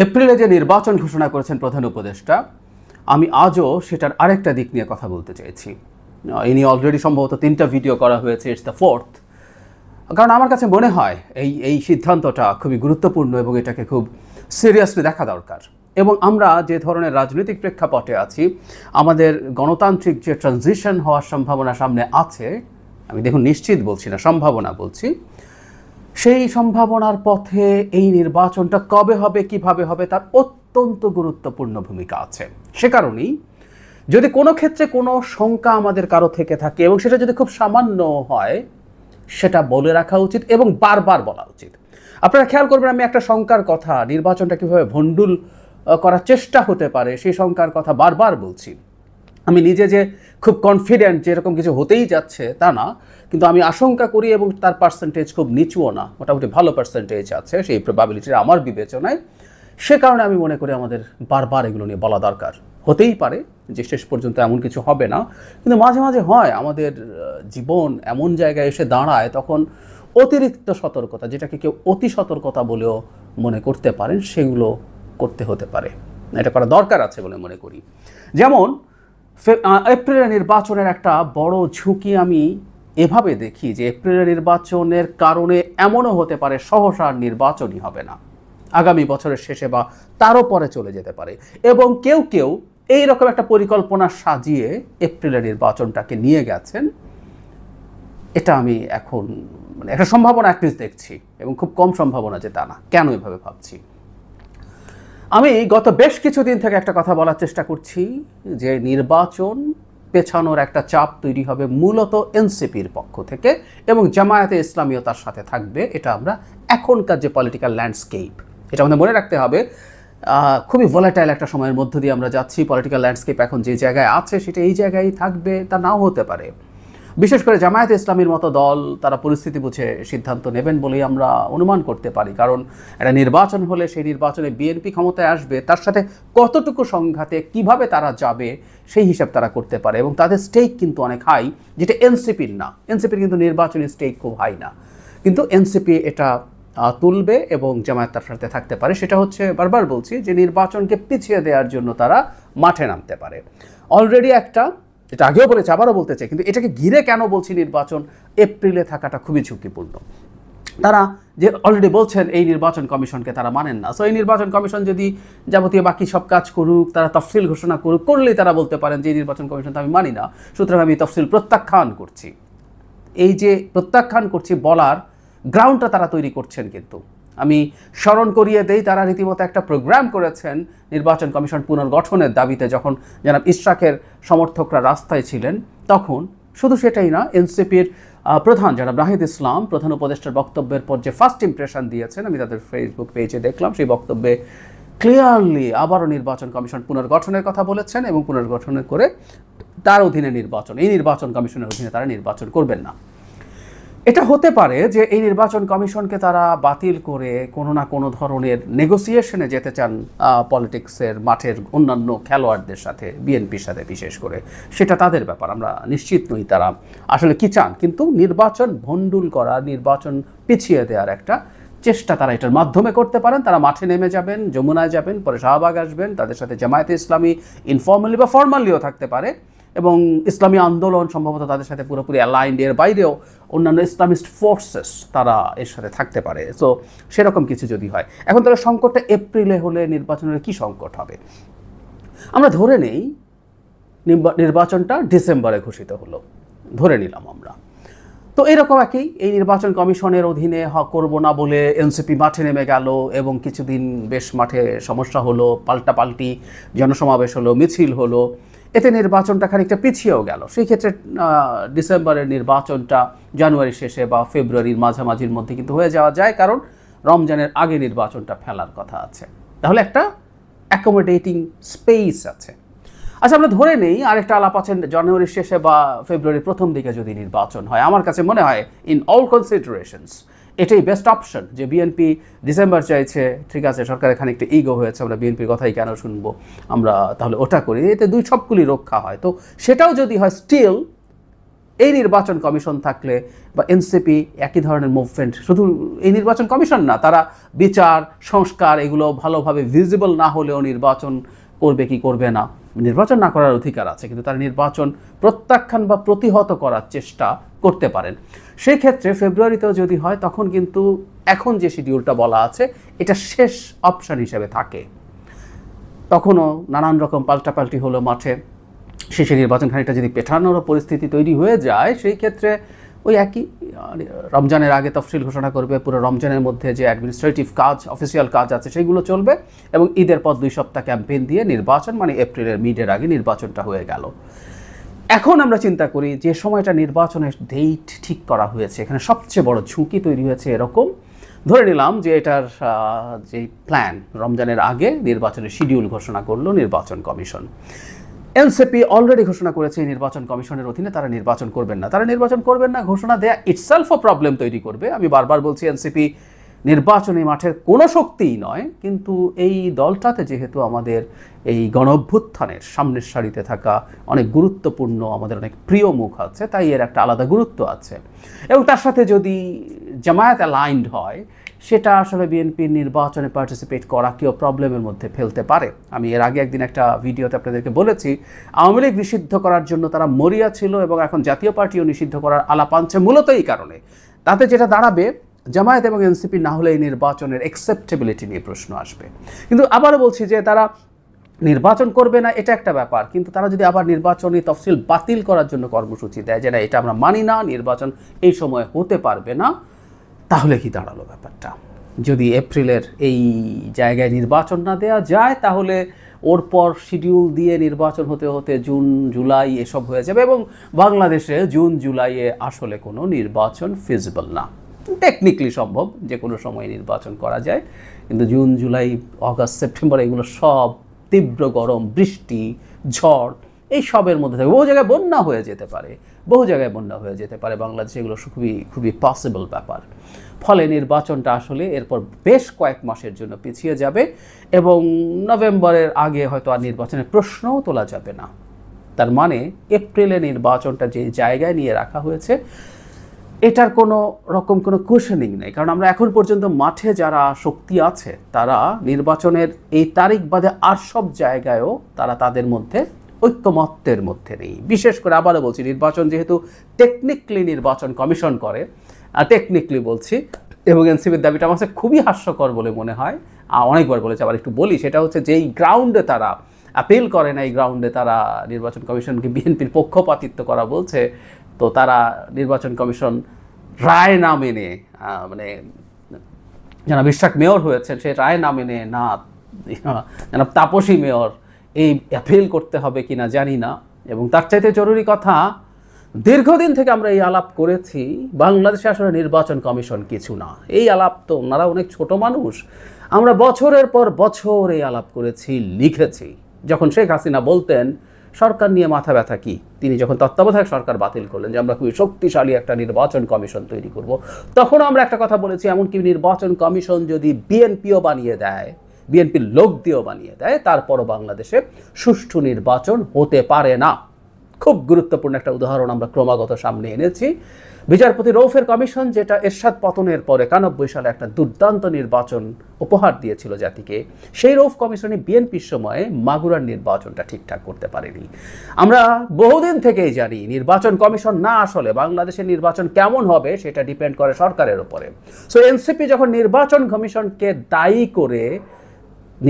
এপ্রিলে যে নির্বাচন ঘোষণা করেছেন প্রধান উপদেষ্টা, আমি আজও সেটার আরেকটা দিক নিয়ে কথা বলতে চাইছি। এই নিয়ে অলরেডি সম্ভবত 3টা ভিডিও করা হয়েছে, ইটস দ্য ফোর্থ। কারণ আমার কাছে মনে হয় এই সিদ্ধান্তটা খুবই গুরুত্বপূর্ণ এবং এটাকে খুব সিরিয়াসলি দেখা দরকার। এবং আমরা যে ধরনের রাজনৈতিক প্রেক্ষাপটে আছি, আমাদের গণতান্ত্রিক যে ট্রানজিশন হওয়ার সম্ভাবনা সামনে আছে, আমি দেখুন নিশ্চিত বলছি না, সম্ভাবনা বলছি, সেই সম্ভাবনার পথে এই নির্বাচনটা কবে হবে, কিভাবে হবে, তার অত্যন্ত গুরুত্বপূর্ণ ভূমিকা আছে। সে কারণেই যদি কোনো ক্ষেত্রে কোনো শঙ্কা আমাদের কারো থেকে থাকে এবং সেটা যদি খুব সামান্য হয়, সেটা বলে রাখা উচিত এবং বারবার বলা উচিত। আপনারা খেয়াল করবেন, আমি একটা শঙ্কার কথা, নির্বাচনটা কীভাবে ভণ্ডুল করার চেষ্টা হতে পারে, সেই শঙ্কার কথা বারবার বলছি। আমি নিজে যে খুব কনফিডেন্ট যে এরকম কিছু হতেই যাচ্ছে তা না, কিন্তু আমি আশঙ্কা করি এবং তার পার্সেন্টেজ খুব নিচুও না, মোটামুটি ভালো পার্সেন্টেজ আছে সেই প্রবাবিলিটির আমার বিবেচনায়। সে কারণে আমি মনে করি আমাদের বারবার এগুলো নিয়ে বলা দরকার। হতেই পারে যে শেষ পর্যন্ত এমন কিছু হবে না, কিন্তু মাঝে মাঝে হয় আমাদের জীবন এমন জায়গায় এসে দাঁড়ায়, তখন অতিরিক্ত সতর্কতা, যেটাকে কেউ অতি সতর্কতা বলেও মনে করতে পারেন, সেগুলো করতে হতে পারে, এটা করা দরকার আছে বলে মনে করি। যেমন এপ্রিলের নির্বাচনের একটা বড় ঝুঁকি আমি এভাবে দেখি যে এপ্রিলের নির্বাচনের কারণে এমনও হতে পারে সহসা নির্বাচনই হবে না, আগামী বছরের শেষে বা তারও পরে চলে যেতে পারে। এবং কেউ কেউ এইরকম একটা পরিকল্পনা সাজিয়ে এপ্রিলের নির্বাচনটাকে নিয়ে গেছেন। এটা আমি এখন একটা সম্ভাবনা অ্যাটলিস্ট দেখছি, এবং খুব কম সম্ভাবনা যে তা না। কেন এভাবে ভাবছি? আমি গত বেশ কিছুদিন থেকে একটা কথা বলার চেষ্টা করছি যে নির্বাচন পেছানোর একটা চাপ তৈরি হবে মূলত এনসিপির পক্ষ থেকে, এবং জামায়াতে ইসলামীও তার সাথে থাকবে। এটা আমরা এখনকার যে পলিটিক্যাল ল্যান্ডস্কেপ, এটা আমাদের মনে রাখতে হবে। খুবই ভোলাটাইল একটা সময়ের মধ্য দিয়ে আমরা যাচ্ছি। পলিটিক্যাল ল্যান্ডস্কেপ এখন যে জায়গায় আছে সেটা এই জায়গায় থাকবে, তা নাও হতে পারে। বিশেষ করে জামায়াতে ইসলামীর মতো দল, তারা পরিস্থিতি বুঝে সিদ্ধান্ত নেবেন বলেই আমরা অনুমান করতে পারি। কারণ একটা নির্বাচন হলে সেই নির্বাচনে বিএনপি ক্ষমতায় আসবে, তার সাথে কতটুকু সংঘাতে কিভাবে তারা যাবে সেই হিসাব তারা করতে পারে, এবং তাদের স্টেক কিন্তু অনেক হাই, যেটা এনসিপির না। এনসিপির কিন্তু নির্বাচনী স্টেক খুব হাই না, কিন্তু এনসিপি এটা তুলবে এবং জামায়াত তার সাথে থাকতে পারে। সেটা হচ্ছে, বারবার বলছি, যে নির্বাচনকে পিছিয়ে দেওয়ার জন্য তারা মাঠে নামতে পারে। অলরেডি একটা, এটা আগেও বলেছে, আবারও বলতে চাই, কিন্তু এটাকে ঘিরে কেন বলছি নির্বাচন এপ্রিলে থাকাটা খুবই ঝুঁকিপূর্ণ। তারা যে অলরেডি বলছেন এই নির্বাচন কমিশনকে তারা মানেন না। সো এই নির্বাচন কমিশন যদি যাবতীয় বাকি সব কাজ করুক, তারা তফসিল ঘোষণা করুক, করলেই তারা বলতে পারেন যে এই নির্বাচন কমিশন তো আমি মানি না, সুতরাং আমি তফসিল প্রত্যাখ্যান করছি। এই যে প্রত্যাখ্যান করছি বলার গ্রাউন্ডটা তারা তৈরি করছেন। কিন্তু আমি স্মরণ করিয়ে দেই, তারা রীতিমতো একটা প্রোগ্রাম করেছেন নির্বাচন কমিশন পুনর্গঠনের দাবিতে, যখন জনাব ইশরাকের সমর্থকরা রাস্তায় ছিলেন তখন। শুধু সেটাই না, এনসিপির প্রধান জনাব নাহিদ ইসলাম প্রধান উপদেষ্টার বক্তব্যের পর যে ফার্স্ট ইমপ্রেশন দিয়েছেন, আমি তাদের ফেসবুক পেজে দেখলাম, সেই বক্তব্যে ক্লিয়ারলি আবারও নির্বাচন কমিশন পুনর্গঠনের কথা বলেছেন, এবং পুনর্গঠন করে তার অধীনে নির্বাচন, এই নির্বাচন কমিশনের অধীনে তারা নির্বাচন করবেন না। এটা হতে পারে যে এই নির্বাচন কমিশনকে তারা বাতিল করে কোনো না কোনো ধরনের নেগোসিয়েশনে যেতে চান পলিটিক্সের মাঠের অন্যান্য খেলোয়াড়দের সাথে, বিএনপির সাথে বিশেষ করে। সেটা তাদের ব্যাপার, আমরা নিশ্চিত নই তারা আসলে কি চান। কিন্তু নির্বাচন ভণ্ডুল করা, নির্বাচন পিছিয়ে দেওয়ার একটা চেষ্টা তারা এটার মাধ্যমে করতে পারেন। তারা মাঠে নেমে যাবেন, যমুনায় যাবেন, পরে শাহবাগ আসবেন, তাদের সাথে জামায়াতে ইসলামী ইনফর্মালি বা ফর্মালিও থাকতে পারে, এবং ইসলামী আন্দোলন সম্ভবত তাদের সাথে পুরোপুরি অ্যালাইন্ড। এর বাইরেও অন্যান্য ইসলামিস্ট ফোর্সেস তারা এর সাথে থাকতে পারে। সো সেরকম কিছু যদি হয়, এখন তাহলে সংকটটা এপ্রিলে হলে নির্বাচনের কি সংকট হবে? আমরা ধরে নেই নির্বাচনটা ডিসেম্বরে ঘোষিত হলো, ধরে নিলাম আমরা। তো এরকম একই, এই নির্বাচন কমিশনের অধীনে করব না বলে এনসিপি মাঠে নেমে গেল, এবং কিছুদিন বেশ মাঠে সমস্যা হলো, পাল্টাপাল্টি জনসমাবেশ হলো, মিছিল হলো, এতে নির্বাচনটা খানিকটা পিছিয়েও গেল। সেই ক্ষেত্রে ডিসেম্বরের নির্বাচনটা জানুয়ারির শেষে বা ফেব্রুয়ারির মাঝামাঝির মধ্যে কিন্তু হয়ে যাওয়া যায়, কারণ রমজানের আগে নির্বাচনটা ফেলার কথা আছে। তাহলে একটা অ্যাকোমোডেটিং স্পেস আছে। আচ্ছা, আমরা ধরে নেই আরেকটা আলাপ আছে, জানুয়ারির শেষে বা ফেব্রুয়ারির প্রথম দিকে যদি নির্বাচন হয়। আমার কাছে মনে হয় ইন অল কনসিডারেশনস এটাই বেস্ট অপশন। যে বিএনপি ডিসেম্বর চাইছে, ঠিক আছে, সরকারের খানিকটা ইগো হয়েছে, আমরা বিএনপির কথাই কেন শুনবো, আমরা তাহলে ওটা করি, এতে সবগুলি রক্ষা হয়। তো সেটাও যদি হয়, স্টিল এই নির্বাচন কমিশন থাকলে বা এনসিপি একই ধরনের মুভমেন্ট, শুধু এই নির্বাচন কমিশন না, তারা বিচার সংস্কার এগুলো ভালোভাবে ভিজিবল না হলেও নির্বাচন করবে কি করবে না, নির্বাচন না করার অধিকার আছে, কিন্তু তারা নির্বাচন প্রত্যাখ্যান বা প্রতিহত করার চেষ্টা করতে পারেন। সেই ক্ষেত্রে ফেব্রুয়ারিতেও যদি হয় তখন কিন্তু এখন যে শিডিউলটা বলা আছে এটা শেষ অপশন হিসেবে থাকে। তখনও নানান রকম পাল্টাপাল্টি হলো মাঠে, শেষে নির্বাচন খানিকটা যদি পেছানোর পরিস্থিতি তৈরি হয়ে যায়, সেই ক্ষেত্রে ওই একই রমজানের আগে তফসিল ঘোষণা করবে, পুরো রমজানের মধ্যে যে অ্যাডমিনিস্ট্রেটিভ কাজ অফিসিয়াল কাজ আছে সেগুলো চলবে, এবং ঈদের পর 2 সপ্তাহ ক্যাম্পেইন দিয়ে নির্বাচন, মানে এপ্রিলের মিডের আগে নির্বাচনটা হয়ে গেল। এখন আমরা চিন্তা করি যে সময়টা নির্বাচনের ডেট ঠিক করা হয়েছে, এখানে সবচেয়ে বড় ঝুঁকি তৈরি হয়েছে এরকম, ধরে নিলাম যে এটার যে প্ল্যান, রমজানের আগে নির্বাচনের শিডিউল ঘোষণা করলো নির্বাচন কমিশন। এনসিপি অলরেডি ঘোষণা করেছে নির্বাচন কমিশনের অধীনে তারা নির্বাচন করবেন না। তারা নির্বাচন করবেন না ঘোষণা দেয়া ইটসেলফও প্রবলেম তৈরি করবে। আমি বারবার বলছি এনসিপি নির্বাচনী মাঠের কোনো শক্তিই নয়, কিন্তু এই দলটাতে যেহেতু আমাদের এই গণঅভ্যুত্থানের সামনের সারিতে থাকা অনেক গুরুত্বপূর্ণ, আমাদের অনেক প্রিয় মুখ আছে, তাই এর একটা আলাদা গুরুত্ব আছে। এবং তার সাথে যদি জামায়াত অ্যালাইন্ড হয়, সেটা আসলে বিএনপির নির্বাচনে পার্টিসিপেট করাকেও প্রবলেমের মধ্যে ফেলতে পারে। আমি এর আগে একদিন একটা ভিডিওতে আপনাদেরকে বলেছি, আওয়ামী লীগ নিষিদ্ধ করার জন্য তারা মরিয়া ছিল, এবং এখন জাতীয় পার্টিও নিষিদ্ধ করার আলাপ আনছে মূলত এই কারণে। তাতে যেটা দাঁড়াবে, জামায়াত এবং এনসিপি না হলে এই নির্বাচনের অ্যাকসেপ্টেবিলিটি নিয়ে প্রশ্ন আসবে। কিন্তু আবারও বলছি যে তারা নির্বাচন করবে না এটা একটা ব্যাপার, কিন্তু তারা যদি আবার নির্বাচনী তফসিল বাতিল করার জন্য কর্মসূচি দেয় যে না এটা আমরা মানি না, নির্বাচন এই সময় হতে পারবে না, তাহলে কি দাঁড়ালো ব্যাপারটা? যদি এপ্রিলের এই জায়গায় নির্বাচন না দেওয়া যায়, তাহলে ওর পর শিডিউল দিয়ে নির্বাচন হতে হতে জুন জুলাই এসব হয়ে যাবে, এবং বাংলাদেশে জুন জুলাইয়ে আসলে কোনো নির্বাচন ফিজিবল না। টেকনিক্যালি সম্ভব, যে কোনো সময় নির্বাচন করা যায়, কিন্তু জুন জুলাই অগাস্ট সেপ্টেম্বর এগুলো সব তীব্র গরম, বৃষ্টি, ঝড়, এই সবের মধ্যে থাকে। বহু জায়গায় বন্যা হয়ে যেতে পারে, বাংলাদেশে এগুলো খুবই পসিবল ব্যাপার। ফলে নির্বাচনটা আসলে এরপর বেশ কয়েক মাসের জন্য পিছিয়ে যাবে, এবং নভেম্বরের আগে হয়তো আর নির্বাচনের প্রশ্নও তোলা যাবে না। তার মানে এপ্রিলে নির্বাচনটা যে জায়গায় নিয়ে রাখা হয়েছে, এটার কোনো কোয়েশনিং নেই। কারণ আমরা এখন পর্যন্ত মাঠে যারা শক্তি আছে, তারা নির্বাচনের এই তারিখ বাদে আর সব জায়গায়ও তারা তাদের মধ্যে ঐক্যমত্যের মধ্যে নেই। বিশেষ করে আবারও বলছি, নির্বাচন যেহেতু টেকনিক্যালি নির্বাচন কমিশন করে, টেকনিক্যালি বলছি, এবং এনসিপির দাবিটা আমার কাছে খুবই হাস্যকর বলে মনে হয়, অনেকবার বলেছে, আবার একটু বলি, সেটা হচ্ছে যেই গ্রাউন্ডে তারা আপিল করে না, এই গ্রাউন্ডে তারা নির্বাচন কমিশনকে বিএনপির পক্ষপাতিত্ব করা বলছে। তো তারা নির্বাচন কমিশন রায় না মেনে, মানে যারা বিশ্বাস মেয়র হয়েছেন সেই রায় না মেনে, না যারা তাপসী মেয়র, এই অ্যাপিল করতে হবে কিনা জানি না। এবং তার চাইতে জরুরি কথা, দীর্ঘদিন থেকে আমরা এই আলাপ করেছি, বাংলাদেশে আসলে নির্বাচন কমিশন কিছু না। এই আলাপ তো, ওনারা অনেক ছোট মানুষ, আমরা বছরের পর বছর এই আলাপ করেছি, লিখেছি। যখন শেখ হাসিনা বলতেন সরকার নিয়ে মাথা ব্যথা কি, তিনি যখন তত্ত্বাবধায়ক সরকার বাতিল করলেন যে আমরা খুবই শক্তিশালী একটা নির্বাচন কমিশন তৈরি করব, তখন আমরা একটা কথা বলেছি, এমনকি নির্বাচন কমিশন যদি বিএনপিও বানিয়ে দেয়, বিএনপির লোক দিয়েও বানিয়ে দেয়, তারপরও বাংলাদেশে সুষ্ঠু নির্বাচন হতে পারে না। খুব গুরুত্বপূর্ণ একটা উদাহরণ আমরা ক্রমাগত সামনে এনেছি, বিচারপতি রৌফের কমিশন, যেটা এরশাদ পতনের পরে 91 সালে একটা দুর্দান্ত নির্বাচন উপহার দিয়েছিল জাতিকে। সেই রৌফ কমিশনে বিএনপির সময়ে মাগুরার নির্বাচনটা ঠিকঠাক করতে পারেনি। আমরা বহুদিন থেকেই জানি, নির্বাচন কমিশন না আসলে বাংলাদেশের নির্বাচন কেমন হবে সেটা ডিপেন্ড করে সরকারের উপরে। সো এনসিপি যখন নির্বাচন কমিশনকে দায়ী করে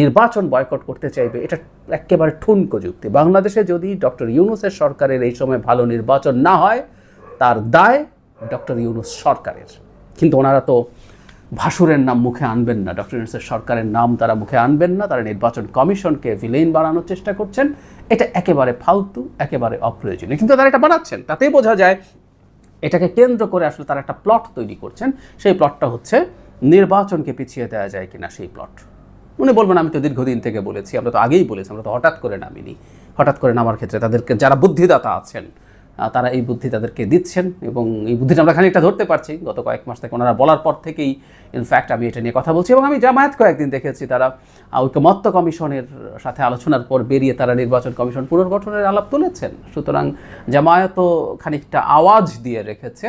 নির্বাচন বয়কট করতে চাইবে, এটা একেবারে ঠুনকো যুক্তি। বাংলাদেশে যদি ডক্টর ইউনূসের সরকারের এই সময় ভালো নির্বাচন না হয়, তার দায় ডক্টর ইউনূস সরকারের। কিন্তু ওনারা তো ভাসুরের নাম মুখে আনবেন না, ডক্টর ইউনূসের সরকারের নাম তারা মুখে আনবেন না, তারা নির্বাচন কমিশনকে ভিলেন বানানোর চেষ্টা করছেন। এটা একেবারে ফালতু, একেবারে অপ্রয়োজনীয়, কিন্তু তারা এটা বানাচ্ছেন। তাতেই বোঝা যায় এটাকে কেন্দ্র করে আসলে তারা একটা প্লট তৈরি করছেন। সেই প্লটটা হচ্ছে নির্বাচনকে পিছিয়ে দেওয়া যায় কিনা সেই প্লট। উনি বলবেন আমি তো দীর্ঘদিন থেকে বলেছি, আমরা তো আগেই বলেছি, আমরা তো হঠাৎ করে নামিনি। হঠাৎ করে নামার ক্ষেত্রে তাদেরকে যারা বুদ্ধিদাতা আছেন, তারা এই বুদ্ধি তাদেরকে দিচ্ছেন এবং এই বুদ্ধিটা আমরা খানিকটা ধরতে পারছি গত কয়েক মাস থেকে ওনারা বলার পর থেকেই। ইনফ্যাক্ট আমি এটা নিয়ে কথা বলছি এবং আমি জামায়াত কয়েকদিন দেখেছি তারা ঐকমত্য কমিশনের সাথে আলোচনার পর বেরিয়ে তারা নির্বাচন কমিশন পুনর্গঠনের আলাপ তুলেছেন। সুতরাং জামায়াতও খানিকটা আওয়াজ দিয়ে রেখেছে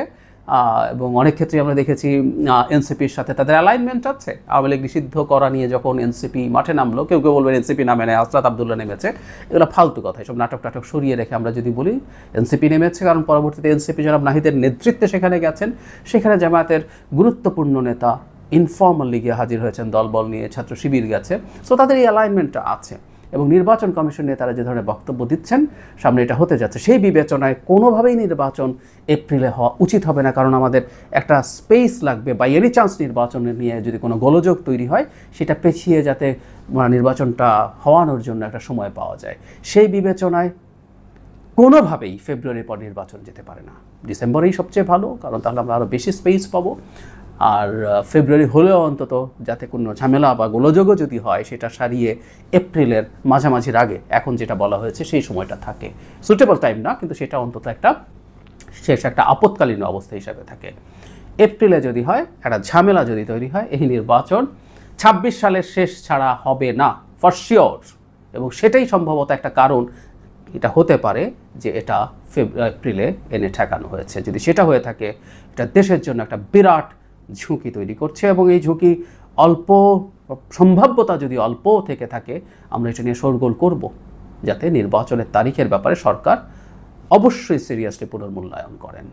এবং অনেক ক্ষেত্রে আমরা দেখেছি এনসিপির সাথে তাদের অ্যালাইনমেন্ট আছে। আওয়ামী লীগ নিষিদ্ধ করা নিয়ে যখন এনসিপি মাঠে নামলো, কেউ কেউ বলবেন এনসিপি নামে নেয়, আসরাত আব্দুল্লাহ নেমেছে, এগুলো ফালতু কথা। এসব নাটক সরিয়ে রেখে আমরা যদি বলি এনসিপি নেমেছে, কারণ পরবর্তীতে এনসিপি জনাব নাহিদের নেতৃত্বে সেখানে গেছেন, সেখানে জামায়াতের গুরুত্বপূর্ণ নেতা ইনফর্মালি গিয়ে হাজির হয়েছেন, দলবল নিয়ে ছাত্র শিবির গেছে। সো তাদের এই অ্যালাইনমেন্টটা আছে এবং নির্বাচন কমিশন নিয়ে তারা যে ধরনের বক্তব্য দিচ্ছেন সামনে এটা হতে যাচ্ছে, সেই বিবেচনায় কোনোভাবেই নির্বাচন এপ্রিলে হওয়া উচিত হবে না। কারণ আমাদের একটা স্পেস লাগবে, বাই এনি চান্স নির্বাচন নিয়ে যদি কোনো গোলযোগ তৈরি হয় সেটা পেছিয়ে যাতে নির্বাচনটা হওয়ানোর জন্য একটা সময় পাওয়া যায়। সেই বিবেচনায় কোনোভাবেই ফেব্রুয়ারির পর নির্বাচন যেতে পারে না, ডিসেম্বরেই সবচেয়ে ভালো, কারণ তাহলে আমরা আরও বেশি স্পেস পাবো। আর ফেব্রুয়ারি হলেও অন্তত যাতে কোনো ঝামেলা বা গোলযোগও যদি হয় সেটা সারিয়ে এপ্রিলের মাঝামাঝির আগে এখন যেটা বলা হয়েছে সেই সময়টা থাকে। সুটেবল টাইম না, কিন্তু সেটা অন্তত একটা শেষ একটা আপৎকালীন অবস্থা হিসাবে থাকে। এপ্রিলে যদি হয়, একটা ঝামেলা যদি তৈরি হয়, এই নির্বাচন 26 সালের শেষ ছাড়া হবে না ফর শিওর। এবং সেটাই সম্ভবত একটা কারণ এটা হতে পারে যে এটা এপ্রিলে এনে ঠেকানো হয়েছে। যদি সেটা হয়ে থাকে, এটা দেশের জন্য একটা বিরাট ঝুঁকি তৈরি করছে এবং এই ঝুঁকি অল্প সম্ভাব্যতা যদি অল্প থেকে থাকে, আমরা এটা নিয়ে শোরগোল করব যাতে নির্বাচনের তারিখের ব্যাপারে সরকার অবশ্যই সিরিয়াসলি পুনর্মূল্যায়ন করেন।